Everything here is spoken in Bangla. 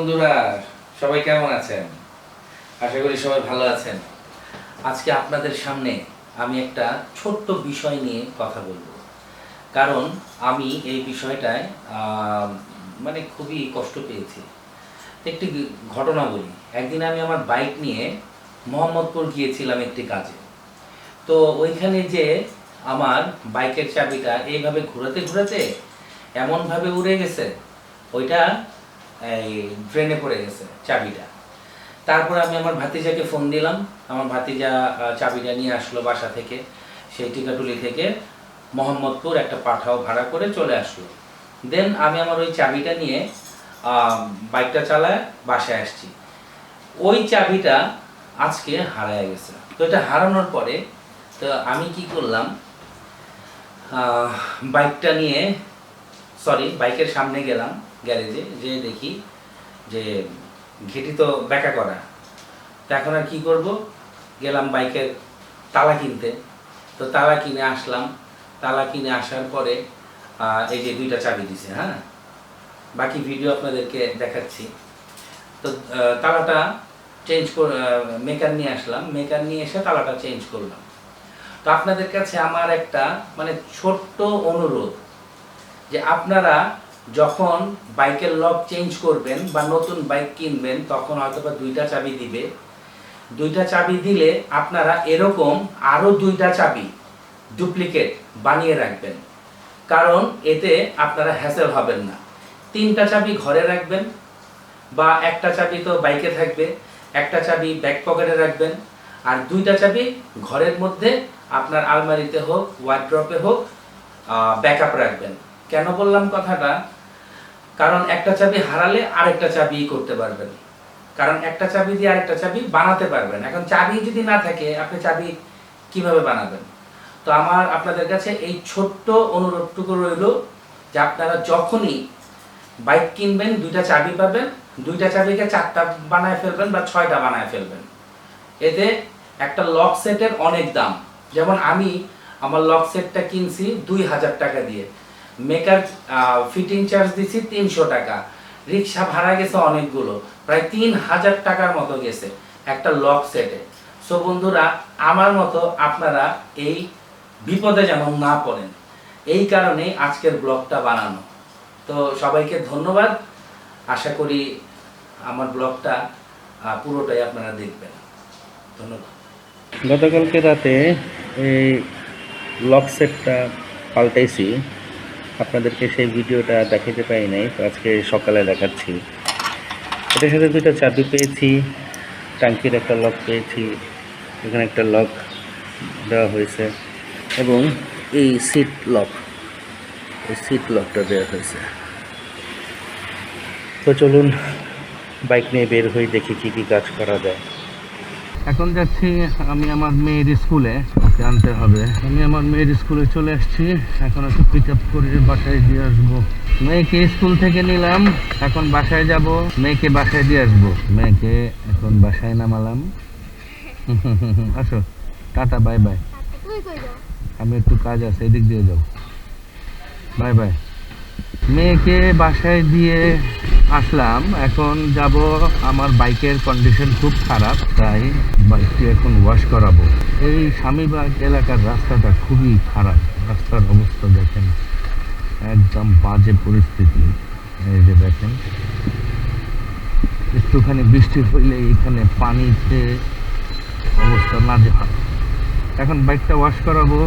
বন্ধুরা, সবাই কেমন আছেন? আশা করি সবাই ভালো আছেন। আজকে আপনাদের সামনে আমি একটা ছোট্ট বিষয় নিয়ে কথা বলবো, কারণ আমি এই বিষয়টায় মানে খুবই কষ্ট পেয়েছি। একটি ঘটনা বলি। একদিন আমি আমার বাইক নিয়ে মোহাম্মদপুর গিয়েছিলাম একটি কাজে। তো ওইখানে যে আমার বাইকের চাবিটা এইভাবে ঘোরাতে ঘোরাতে এমনভাবে উড়ে গেছে, ওইটা এই ড্রেনে পড়ে গেছে চাবিটা। তারপর আমি আমার ভাতিজাকে ফোন দিলাম। আমার ভাতিজা চাবিটা নিয়ে আসলো বাসা থেকে, সেই টিকাটুলি থেকে মোহাম্মদপুর একটা পাঠাও ভাড়া করে চলে আসলো। দেন আমি আমার ওই চাবিটা নিয়ে বাইকটা চালায় বাসায় আসছি। ওই চাবিটা আজকে হারায় গেছে। তো এটা হারানোর পরে তো আমি কি করলাম, বাইকটা নিয়ে বাইকের সামনে গেলাম গ্যারেজে, যে দেখি যে ঘেটি তো ব্যাকা করা। তো এখন আর কি করব, গেলাম বাইকের তালা কিনতে। তো তালা কিনে আসলাম। তালা কিনে আসার পরে এই যে দুইটা চাবি দিছে। হ্যাঁ, বাকি ভিডিও আপনাদেরকে দেখাচ্ছি। তো তালাটা চেঞ্জ করে মেকার নিয়ে আসলাম। মেকার নিয়ে এসে তালাটা চেঞ্জ করলাম। তো আপনাদের কাছে আমার একটা মানে ছোট্ট অনুরোধ, যে আপনারা যখন বাইকের লক চেঞ্জ করবেন বা নতুন বাইক কিনবেন, তখন হয়তো বা দুইটা চাবি দিবে। দুইটা চাবি দিলে আপনারা এরকম আরও দুইটা চাবি ডুপ্লিকেট বানিয়ে রাখবেন, কারণ এতে আপনারা হ্যাসেল হবেন না। তিনটা চাবি ঘরে রাখবেন, বা একটা চাবি তো বাইকে থাকবে, একটা চাবি ব্যাক পকেটে রাখবেন, আর দুইটা চাবি ঘরের মধ্যে আপনার আলমারিতে হোক, ওয়ার্ড্রপে হোক ব্যাকআপ রাখবেন। কেন বললাম কথাটা? কারণ একটা চাবি হারালে আরেকটা চাবি করতে পারবেন, কারণ একটা চাবি দিয়ে আরেকটা চাবি বানাতে পারবেন। এখন চাবি যদি না থাকে, আপনি চাবি কিভাবে বানাবেন? তো আমার আপনাদের কাছে এই ছোট্ট অনুরোধটুকু রইল, যে আপনারা যখনই বাইক কিনবেন দুইটা চাবি পাবেন, দুইটা চাবিকে চারটা বানায় ফেলবেন বা ছয়টা বানায় ফেলবেন। এতে একটা লক সেটের অনেক দাম। যেমন আমি আমার লক সেটটা কিনছি 2000 টাকা দিয়ে, মেকার ফিটিং চার্জ দিছি 300 টাকা, রিক্সা ভাড়া গেছে অনেকগুলো, প্রায় 3000 টাকার মতো গেছে একটা লক সেটে। সো বন্ধুরা, আমার মতো আপনারা এই বিপদে যেন না পড়েন, এই কারণে আজকের ব্লগটা বানানো। তো সবাইকে ধন্যবাদ। আশা করি আমার ব্লগটা পুরোটাই আপনারা দেখবেন। ধন্যবাদ। গতকালকে রাতে এই লক সেটটা পাল্টাইছি, আপনাদেরকে সেই ভিডিওটা দেখাতে পাই নাই, তো আজকে সকালে দেখাচ্ছি। এটার সাথে দুইটা চাবি পেয়েছি, টাঙ্কির একটা লক পেয়েছি, এখানে একটা লক দেওয়া হয়েছে, এবং এই সিট লকটা দেওয়া হয়েছে। তো চলুন বাইক নিয়ে বের হয়ে দেখি কি কি কাজ করা যায়। এখন যাচ্ছি আমি আমার মেয়ের স্কুলে, ওকে আনতে হবে। আমি আমার মেয়ের স্কুলে চলে আসছি, এখন একটু পিক আপ করে বাসায় দিয়ে আসবো। মেয়েকে স্কুল থেকে নিলাম, এখন বাসায় যাব, মেয়েকে বাসায় দিয়ে আসবো। মেয়েকে এখন বাসায় নামালাম। আসো, টাটা, বাই বাই। আমি একটু কাজ আছে, এদিক দিয়ে যাও। Bye bye. মেয়েকে বাসায় দিয়ে আসলাম, এখন যাব। আমার বাইকের কন্ডিশন খুব খারাপ, তাই বাইকটি এখন ওয়াশ করাবো। এই স্বামীবাগ এলাকার রাস্তাটা খুবই খারাপ, রাস্তার অবস্থা দেখেন, একদম বাজে পরিস্থিতি। এই যে দেখেন, একটুখানি বৃষ্টি হইলে এখানে পানিতে অবস্থা নাজেহাল। এখন বাইকটা ওয়াশ করাবো।